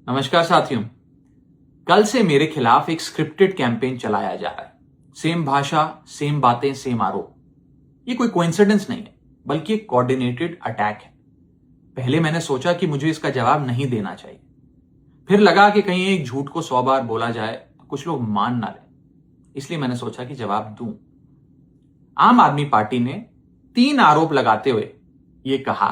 नमस्कार साथियों। कल से मेरे खिलाफ एक स्क्रिप्टेड कैंपेन चलाया जा रहा है। सेम भाषा, सेम बातें, सेम आरोप। ये कोई कोइंसिडेंस नहीं है, बल्कि एक कोऑर्डिनेटेड अटैक है। पहले मैंने सोचा कि मुझे इसका जवाब नहीं देना चाहिए। फिर लगा कि कहीं एक झूठ को 100 बार बोला जाए तो कुछ लोग मान ना लें। इसलिए मैंने सोचा कि जवाब दूं। आम आदमी पार्टी ने 3 आरोप लगाते हुए यह कहा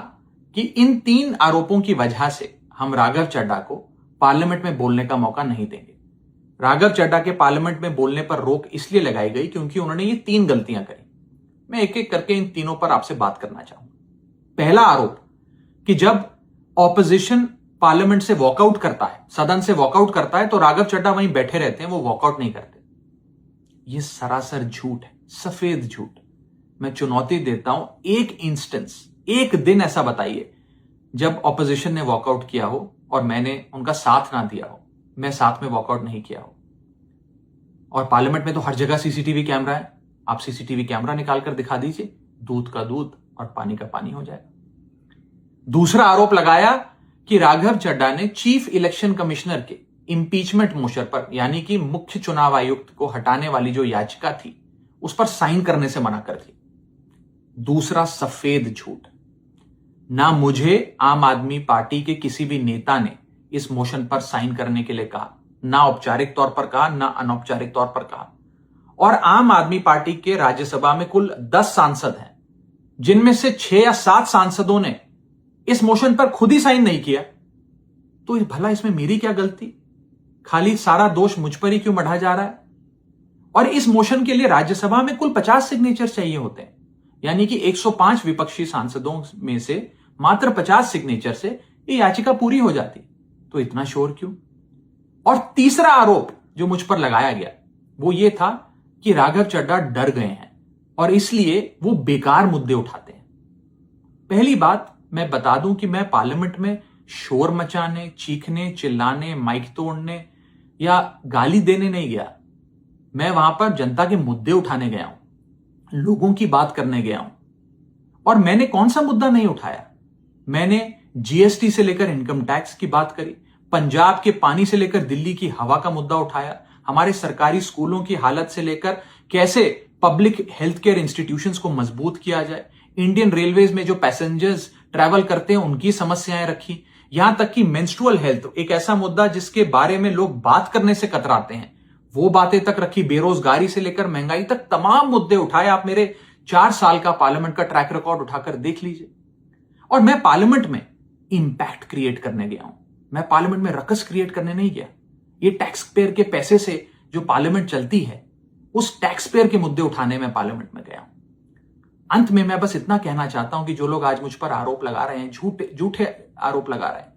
कि इन 3 आरोपों की वजह से हम राघव चड्ढा को पार्लियामेंट में बोलने का मौका नहीं देंगे। राघव चड्ढा के पार्लियामेंट में बोलने पर रोक इसलिए लगाई गई क्योंकि उन्होंने ये 3 गलतियां करी। मैं एक एक करके इन तीनों पर आपसे बात करना चाहूंगा। पहला आरोप कि जब ऑपोजिशन पार्लियामेंट से वॉकआउट करता है, सदन से वॉकआउट करता है, तो राघव चड्ढा वहीं बैठे रहते हैं, वो वॉकआउट नहीं करते। यह सरासर झूठ है, सफेद झूठ। मैं चुनौती देता हूं, एक इंस्टेंस, एक दिन ऐसा बताइए जब ऑपोजिशन ने वॉकआउट किया हो और मैंने उनका साथ ना दिया हो, मैं साथ में वॉकआउट नहीं किया हो। और पार्लियामेंट में तो हर जगह सीसीटीवी कैमरा है। आप सीसीटीवी कैमरा निकाल कर दिखा दीजिए, दूध का दूध और पानी का पानी हो जाएगा। दूसरा आरोप लगाया कि राघव चड्ढा ने चीफ इलेक्शन कमिश्नर के इंपीचमेंट मोशन पर, यानी कि मुख्य चुनाव आयुक्त को हटाने वाली जो याचिका थी, उस पर साइन करने से मना कर दी। दूसरा सफेद झूठ। ना मुझे आम आदमी पार्टी के किसी भी नेता ने इस मोशन पर साइन करने के लिए कहा, ना औपचारिक तौर पर कहा, ना अनौपचारिक तौर पर कहा। और आम आदमी पार्टी के राज्यसभा में कुल 10 सांसद हैं, जिनमें से 6 या 7 सांसदों ने इस मोशन पर खुद ही साइन नहीं किया। तो भला इसमें मेरी क्या गलती? खाली सारा दोष मुझ पर ही क्यों मढ़ा जा रहा है? और इस मोशन के लिए राज्यसभा में कुल 50 सिग्नेचर चाहिए होते हैं, यानी कि 105 विपक्षी सांसदों में से मात्र 50 सिग्नेचर से ये याचिका पूरी हो जाती। तो इतना शोर क्यों? और तीसरा आरोप जो मुझ पर लगाया गया वो ये था कि राघव चड्ढा डर गए हैं और इसलिए वो बेकार मुद्दे उठाते हैं। पहली बात मैं बता दूं कि मैं पार्लियामेंट में शोर मचाने, चीखने, चिल्लाने, माइक तोड़ने या गाली देने नहीं गया। मैं वहां पर जनता के मुद्दे उठाने गया हूं, लोगों की बात करने गया हूं। और मैंने कौन सा मुद्दा नहीं उठाया? मैंने जीएसटी से लेकर इनकम टैक्स की बात करी, पंजाब के पानी से लेकर दिल्ली की हवा का मुद्दा उठाया, हमारे सरकारी स्कूलों की हालत से लेकर कैसे पब्लिक हेल्थ केयर इंस्टीट्यूशंस को मजबूत किया जाए, इंडियन रेलवेज में जो पैसेंजर्स ट्रैवल करते हैं उनकी समस्याएं रखी, यहां तक कि मेंस्ट्रुअल हेल्थ, एक ऐसा मुद्दा जिसके बारे में लोग बात करने से कतराते हैं, वो बातें तक रखी। बेरोजगारी से लेकर महंगाई तक तमाम मुद्दे उठाए। आप मेरे 4 साल का पार्लियामेंट का ट्रैक रिकॉर्ड उठाकर देख लीजिए। और मैं पार्लियामेंट में इंपैक्ट क्रिएट करने गया हूं, मैं पार्लियामेंट में रकस क्रिएट करने नहीं गया। ये टैक्स पेयर के पैसे से जो पार्लियामेंट चलती है, उस टैक्स पेयर के मुद्दे उठाने में पार्लियामेंट में गया हूं। अंत में मैं बस इतना कहना चाहता हूं कि जो लोग आज मुझ पर आरोप लगा रहे हैं, झूठे आरोप लगा रहे हैं,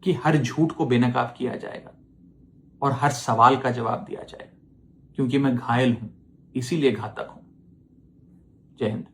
कि हर झूठ को बेनकाब किया जाएगा और हर सवाल का जवाब दिया जाएगा, क्योंकि मैं घायल हूं, इसीलिए घातक हूं। जय हिंद।